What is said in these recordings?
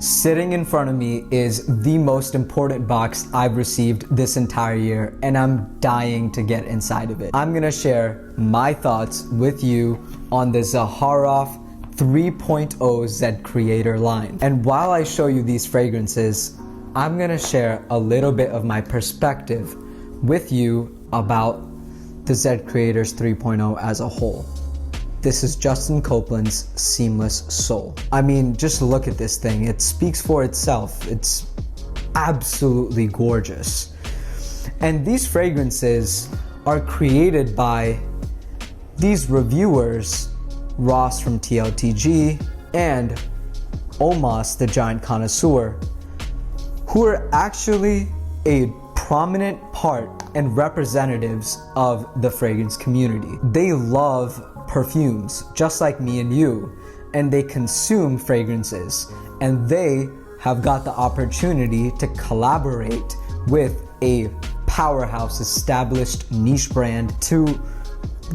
Sitting in front of me is the most important box I've received this entire year, and I'm dying to get inside of it. I'm gonna share my thoughts with you on the Zaharoff 3.0 Zed Creator line. And while I show you these fragrances, I'm gonna share a little bit of my perspective with you about the Zed Creators 3.0 as a whole. This is Justin Copeland's Seamless Soul. I mean, just look at this thing. It speaks for itself. It's absolutely gorgeous. And these fragrances are created by these reviewers, Ross from TLTG and Omas, the Giant Connoisseur, who are actually a prominent part and representatives of the fragrance community. They love perfumes, just like me and you, and they consume fragrances, and they have got the opportunity to collaborate with a powerhouse established niche brand to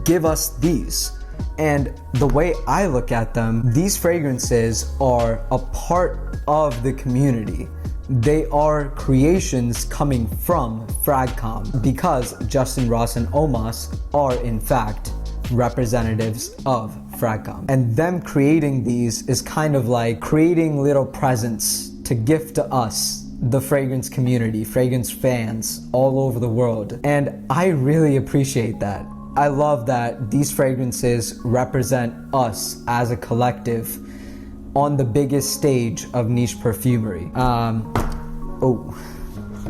give us these. And the way I look at them, these fragrances are a part of the community. They are creations coming from FragCom, because Justin, Ross, and Omas are in fact representatives of FragCom. And them creating these is kind of like creating little presents to gift to us, the fragrance community, fragrance fans all over the world. And I really appreciate that. I love that these fragrances represent us as a collective on the biggest stage of niche perfumery. Oh,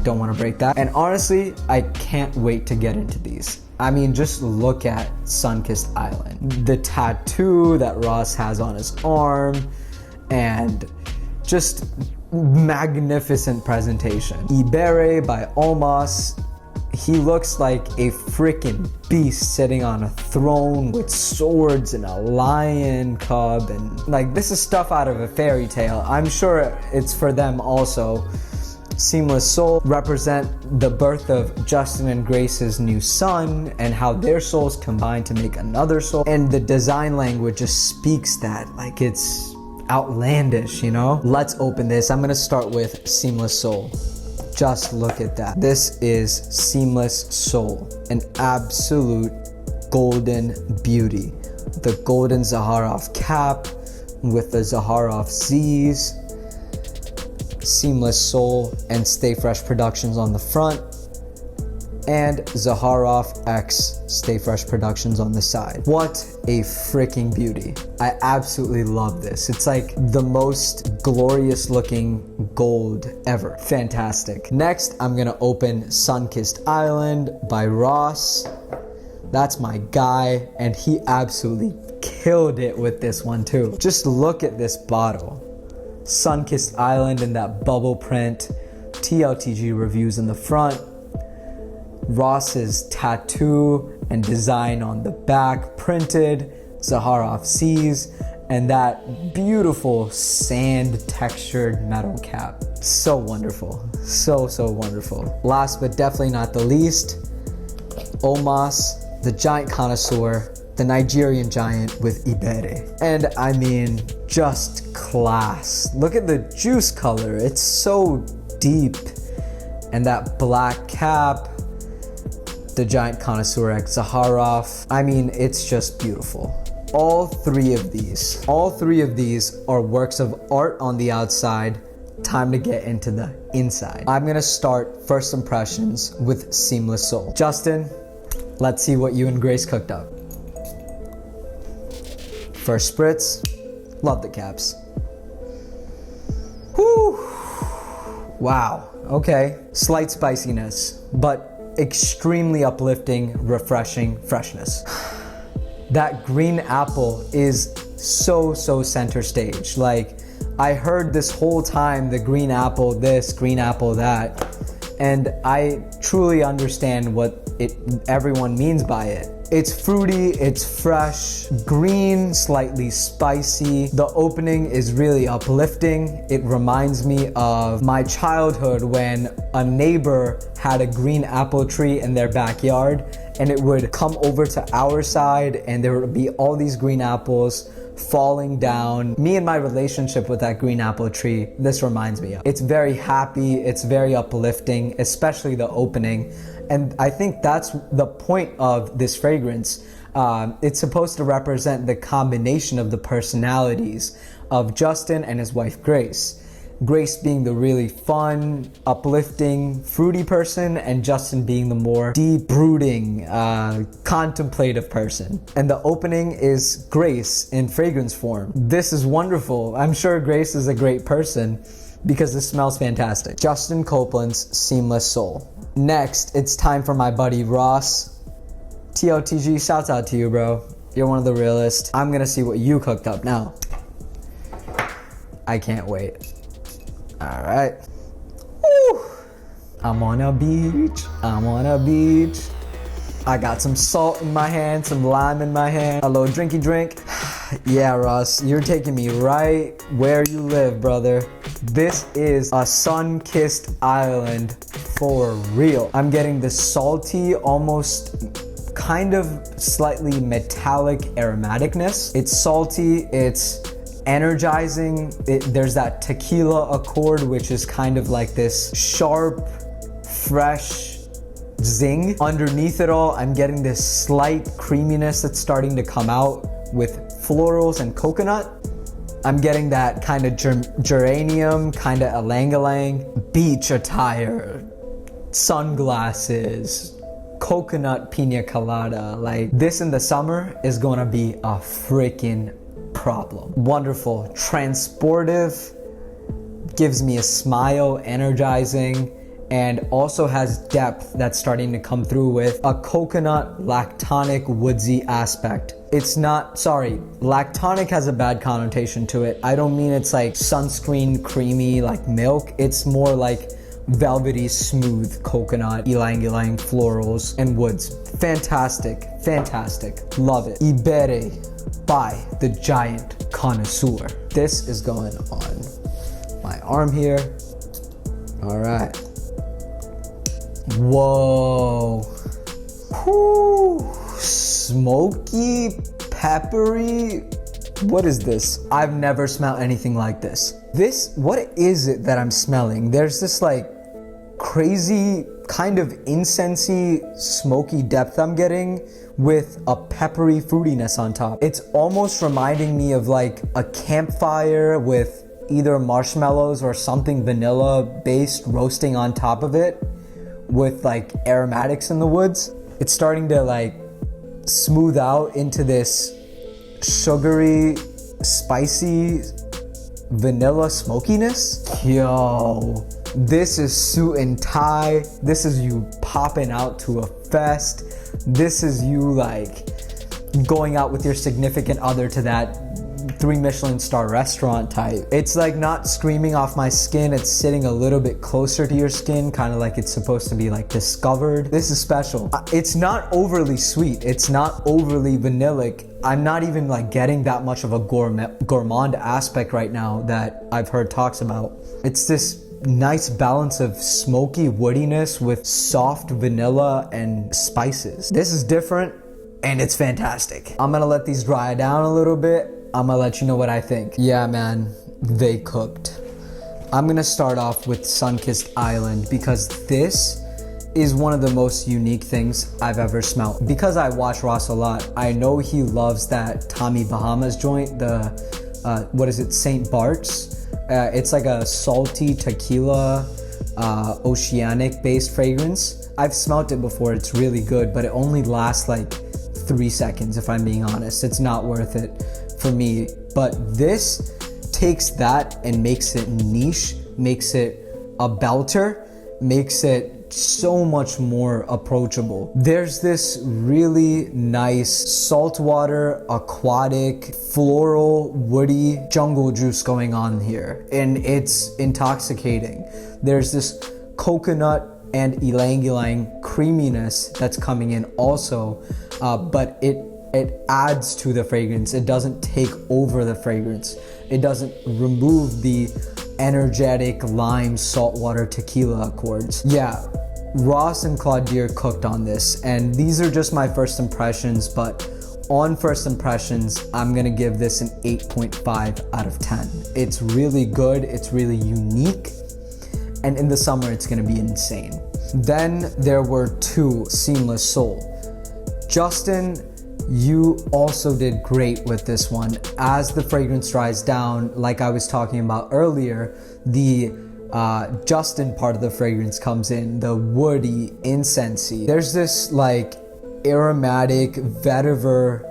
don't want to break that. And honestly, I can't wait to get into these. I mean, just look at Sun-Kissed Island. The tattoo that Ross has on his arm, and just magnificent presentation. Ibèrè by Omas. He looks like a freaking beast sitting on a throne with swords and a lion cub, and like, this is stuff out of a fairy tale. I'm sure it's for them also. Seamless Soul represent the birth of Justin and Grace's new son and how their souls combine to make another soul. And the design language just speaks that, like, it's outlandish, you know? Let's open this. I'm gonna start with Seamless Soul. Just look at that. This is Seamless Soul, an absolute golden beauty. The golden Zaharoff cap with the Zaharoffces, Seamless Soul and Stay Fresh Productions on the front, and Zaharoffce Stay Fresh Productions on the side. What a freaking beauty. I absolutely love this. It's like the most glorious looking gold ever. Fantastic. Next, I'm gonna open Sun-Kissed Island by Ross. That's my guy, and he absolutely killed it with this one too. Just look at this bottle. Sun-Kissed Island in that bubble print, TLTG reviews in the front, Ross's tattoo and design on the back printed, Zaharoffce's, and that beautiful sand textured metal cap. So wonderful, so wonderful. Last but definitely not the least, Omas, the Giant Connoisseur, the Nigerian giant with Ibèrè. And I mean, just class. Look at the juice color, it's so deep. And that black cap, the Giant Connoisseurè Zaharoff. I mean, it's just beautiful. All three of these are works of art on the outside. Time to get into the inside. I'm gonna start first impressions with Seamless Soul. Justin, let's see what you and Grace cooked up. First spritz, love the caps. Whew, wow, okay. Slight spiciness, but extremely uplifting, refreshing freshness. That green apple is so center stage. Like, I heard this whole time the green apple this, green apple that, and I truly understand what everyone means by it. It's fruity, it's fresh, green, slightly spicy. The opening is really uplifting. It reminds me of my childhood when a neighbor had a green apple tree in their backyard, and it would come over to our side and there would be all these green apples falling down. Me and my relationship with that green apple tree, this reminds me of. It's very happy, it's very uplifting, especially the opening. And I think that's the point of this fragrance. It's supposed to represent the combination of the personalities of Justin and his wife Grace. Grace being the really fun, uplifting, fruity person, and Justin being the more deep, brooding, contemplative person. And the opening is Grace in fragrance form. This is wonderful. I'm sure Grace is a great person because this smells fantastic. Justin Copeland's Seamless Soul. Next, it's time for my buddy Ross. TLTG, shouts out to you, bro. You're one of the realest. I'm gonna see what you cooked up now. I can't wait. All right. Woo. I'm on a beach. I'm on a beach. I got some salt in my hand, some lime in my hand, a little drinky drink. Yeah, Ross, you're taking me right where you live, brother. This is a sun-kissed island for real. I'm getting this salty, almost kind of slightly metallic aromaticness. It's salty, it's energizing. There's that tequila accord, which is kind of like this sharp, fresh zing. Underneath it all, I'm getting this slight creaminess that's starting to come out with florals and coconut. I'm getting that kind of geranium, kind of ylang-ylang, beach attire, sunglasses, coconut pina colada. Like, this in the summer is gonna be a freaking problem. Wonderful, transportive, gives me a smile, energizing, and also has depth that's starting to come through with a coconut, lactonic, woodsy aspect. It's not, sorry, lactonic has a bad connotation to it. I don't mean it's like sunscreen creamy like milk. It's more like velvety, smooth coconut, ylang-ylang florals and woods. Fantastic, fantastic, love it. Ibèrè by Thegiantconnoisseurè. This is going on my arm here. All right. Whoa. Whew. Smoky, peppery. What is this? I've never smelled anything like this. What is it that I'm smelling? There's this like crazy kind of incensey, smoky depth I'm getting with a peppery fruitiness on top. It's almost reminding me of like a campfire with either marshmallows or something vanilla based roasting on top of it with like aromatics in the woods. It's starting to like smooth out into this sugary, spicy, vanilla smokiness. Yo, this is suit and tie. This is you popping out to a fest. This is you like going out with your significant other to that 3 Michelin star restaurant type. It's like not screaming off my skin. It's sitting a little bit closer to your skin, kind of like it's supposed to be like discovered. This is special. It's not overly sweet. It's not overly vanillic. I'm not even like getting that much of a gourmand aspect right now that I've heard talks about. It's this nice balance of smoky woodiness with soft vanilla and spices. This is different and it's fantastic. I'm gonna let these dry down a little bit. I'm gonna let you know what I think. Yeah, man, they cooked. I'm gonna start off with Sun-Kissed Island because this is one of the most unique things I've ever smelled. Because I watch Ross a lot, I know he loves that Tommy Bahamas joint, the, what is it, St. Bart's? It's like a salty tequila, oceanic based fragrance. I've smelled it before, it's really good, but it only lasts like 3 seconds if I'm being honest. It's not worth it for me, but this takes that and makes it niche, makes it a belter, makes it so much more approachable. There's this really nice saltwater, aquatic, floral, woody jungle juice going on here, and it's intoxicating. There's this coconut and ylang-ylang creaminess that's coming in also, but it adds to the fragrance. It doesn't take over the fragrance. It doesn't remove the energetic lime saltwater tequila accords. Yeah, Ross and Claude Thier cooked on this, and these are just my first impressions, but on first impressions, I'm gonna give this an 8.5 out of 10. It's really good, it's really unique, and in the summer it's gonna be insane. Then there were 2 Seamless Soul. Justin, you also did great with this one. As the fragrance dries down, like I was talking about earlier, the Justin part of the fragrance comes in, the woody, incensey. There's this like aromatic vetiver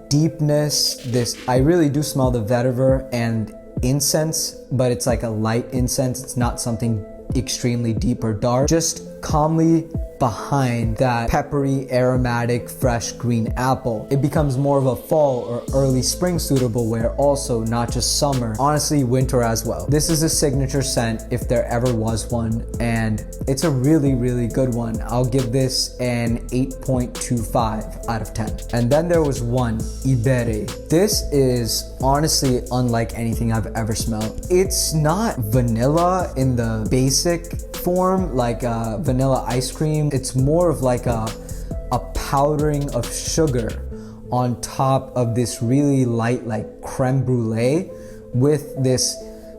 deepness. I really do smell the vetiver and incense, but it's like a light incense. It's not something extremely deep or dark. Just calmly behind that peppery, aromatic, fresh green apple. It becomes more of a fall or early spring suitable wear also, not just summer. Honestly, winter as well. This is a signature scent if there ever was one, and it's a really, really good one. I'll give this an 8.25 out of 10. And then there was one, Ibèrè. This is honestly unlike anything I've ever smelled. It's not vanilla in the basic form, like vanilla ice cream. It's more of like a powdering of sugar on top of this really light like creme brulee with this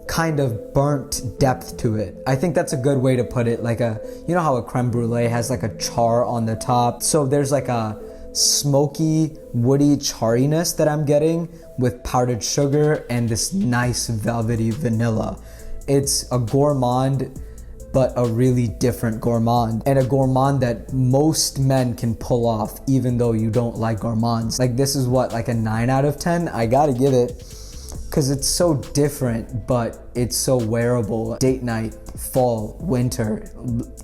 kind of burnt depth to it. I think that's a good way to put it. Like you know how a creme brulee has like a char on the top? So there's like a smoky, woody chariness that I'm getting with powdered sugar and this nice velvety vanilla. It's a gourmand, but a really different gourmand, and a gourmand that most men can pull off even though you don't like gourmands. Like this is what, like a 9 out of 10? I gotta give it, because it's so different, but it's so wearable. Date night, fall, winter,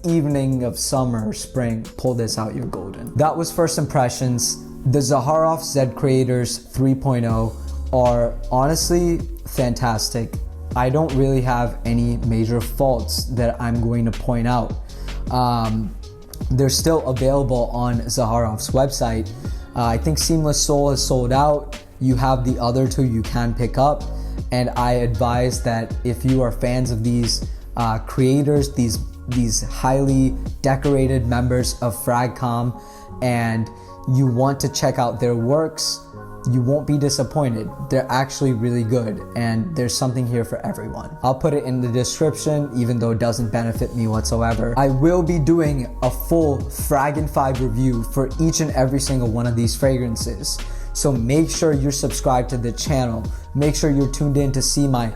evening of summer, spring, pull this out, you're golden. That was first impressions. The Zaharoff Zed Creators 3.0 are honestly fantastic. I don't really have any major faults that I'm going to point out. They're still available on Zaharoff's website. I think Seamless Soul has sold out. You have the other 2 you can pick up. And I advise that if you are fans of these creators, these highly decorated members of FragCom, and you want to check out their works, you won't be disappointed. They're actually really good, and there's something here for everyone. I'll put it in the description, even though it doesn't benefit me whatsoever. I will be doing a full Frag 5 review for each and every single one of these fragrances. So make sure you're subscribed to the channel. Make sure you're tuned in to see my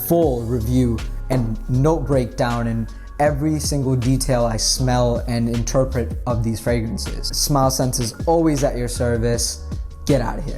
full review and note breakdown and every single detail I smell and interpret of these fragrances. Smile Sense is always at your service. Get out of here.